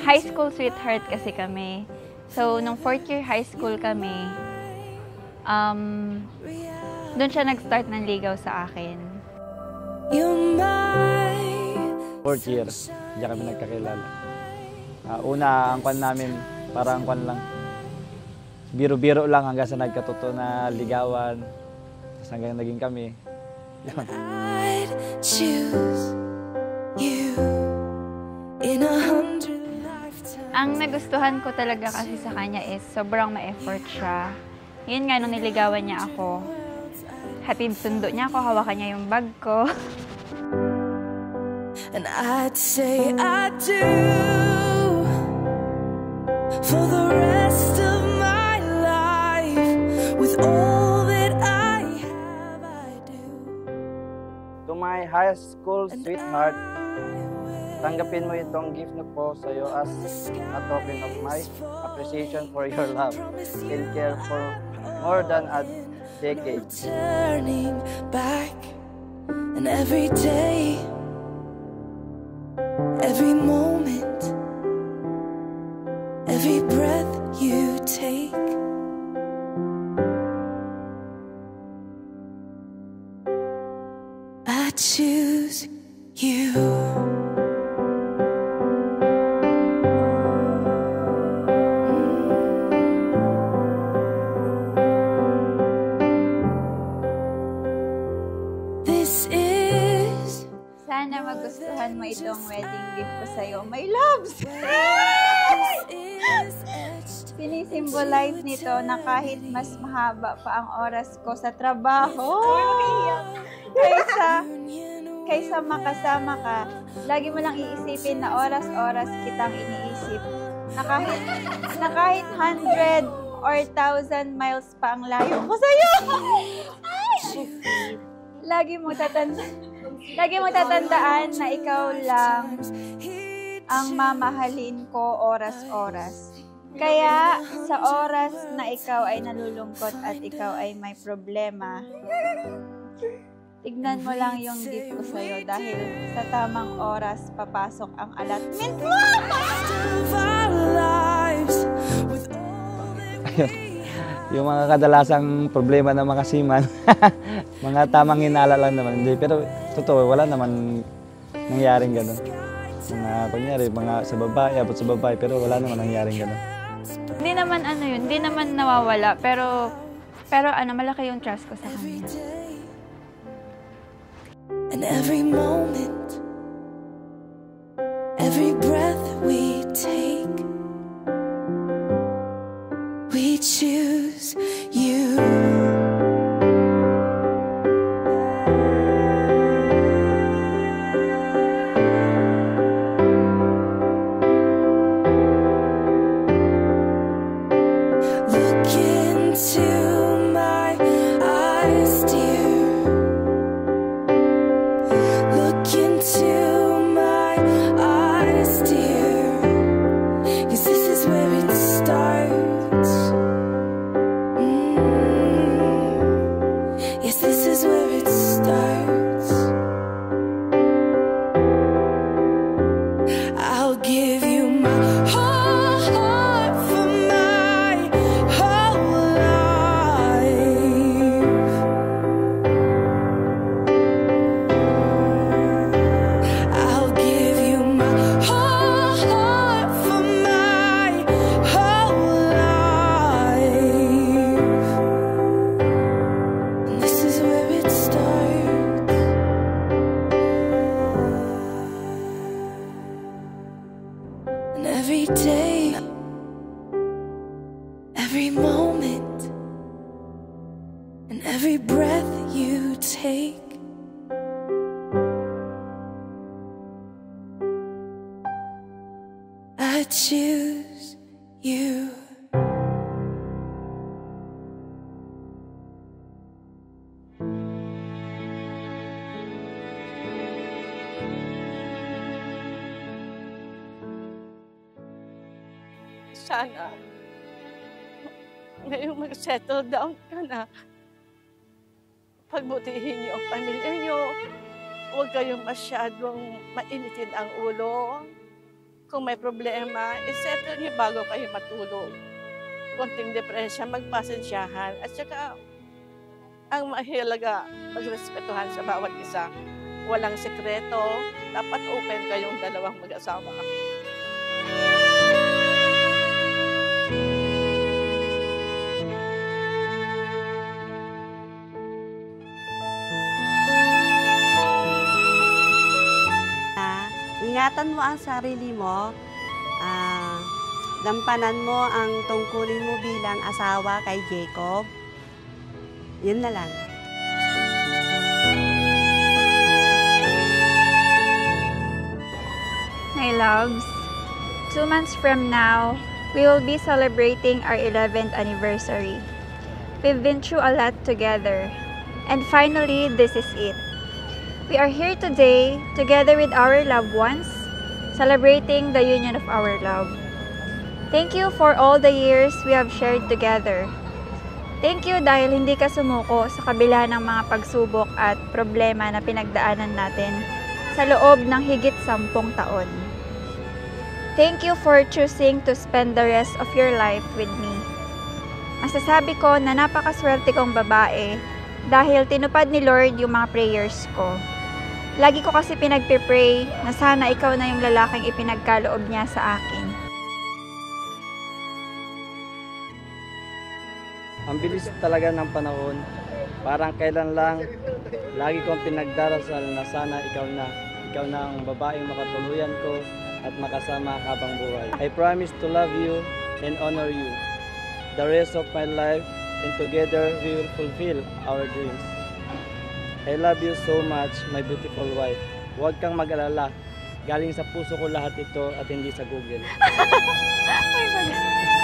high school sweetheart kasi kami. So, nung 4th year high school kami, doon siya nag-start ng ligaw sa akin. 4th year, diyan kami nagkakilala. Una, ang kwan namin, parang kwan lang. Biro-biro lang hanggang sa nagkatotoo na ligawan. Tapos hanggang naging kami. Yun. Ang nagustuhan ko talaga kasi sa kanya is sobrang ma-effort siya. Yun nga, nung niligawan niya ako, hatid sundo niya ako, hawakan niya yung bag ko. And I'd say I do for the rest of my life with all that I have, I do. To my high school sweetheart, tanggapin mo itong gift na po sa iyo as a token of my appreciation for your love and care for more than a decade. Turning back, and every day, every moment, every breath you take, I choose you. Sana magustuhan mo itong wedding gift ko sa'yo, my loves! Sinisimbolize nito na kahit mas mahaba pa ang oras ko sa trabaho, kaysa makasama ka, lagi mo lang iisipin na oras-oras kitang iniisip. Na kahit 100 or 1,000 miles pa ang layo ko sa'yo. Lagi mo tatandaan na ikaw lang ang mamahalin ko oras-oras. Kaya sa oras na ikaw ay nalulungkot at ikaw ay may problema, tignan mo lang yung gift ko sa'yo dahil sa tamang oras papasok ang allotment mo! Yung mga kadalasang problema ng mga seaman, mga tamang hinala lang naman. Hindi, pero totoo, wala naman nangyaring gano'n. Mga kunyari, mga sa babae, abot sa babae, pero wala naman nangyaring gano'n. Hindi naman hindi naman nawawala, pero malaki yung trust ko sa kanya. And every moment, every breath we take, we choose you. Look into my eyes, dear. Look into my eyes, dear. 'Cause this is where it starts. Yes, this is where it starts. I'll give you my whole heart for my whole life. I'll give you my whole heart for my whole life. And this is where it starts. And every day, every moment, and every breath you take, I choose you. Sana ngayong mag-settle down ka na, pagbutihin niyo ang pamilya niyo. Huwag kayong masyadong mainitin ang ulo. kung may problema, isettle niyo bago kayo matulog. Konting depresya, magpasensyahan. At saka, ang mahalaga, magrespetuhan sa bawat isa. Walang sekreto, dapat open kayong dalawang mag-asawa. Ingatan mo ang sarili mo, gampanan mo ang tungkulin mo bilang asawa kay Jacob. Yun na lang. My loves, 2 months from now, we will be celebrating our 11th anniversary. We've been through a lot together, and finally, this is it. We are here today, together with our loved ones, celebrating the union of our love. Thank you for all the years we have shared together. Thank you dahil hindi ka sumuko sa kabila ng mga pagsubok at problema na pinagdaanan natin sa loob ng higit 10 taon. Thank you for choosing to spend the rest of your life with me. Masasabi ko na napakaswerte kong babae dahil tinupad ni Lord yung mga prayers ko. Lagi ko kasi pinagpipray na sana ikaw na yung lalaking ipinagkaloob niya sa akin. Ang bilis talaga ng panahon. Parang kailan lang, lagi kong pinagdarasal na sana ikaw na ang babaeng makatuluyan ko at makasama habang buhay. I promise to love you and honor you the rest of my life, and together we will fulfill our dreams. I love you so much, my beautiful wife. Huwag kang mag-alala. Galing sa puso ko lahat ito at hindi sa Google. Oh my God.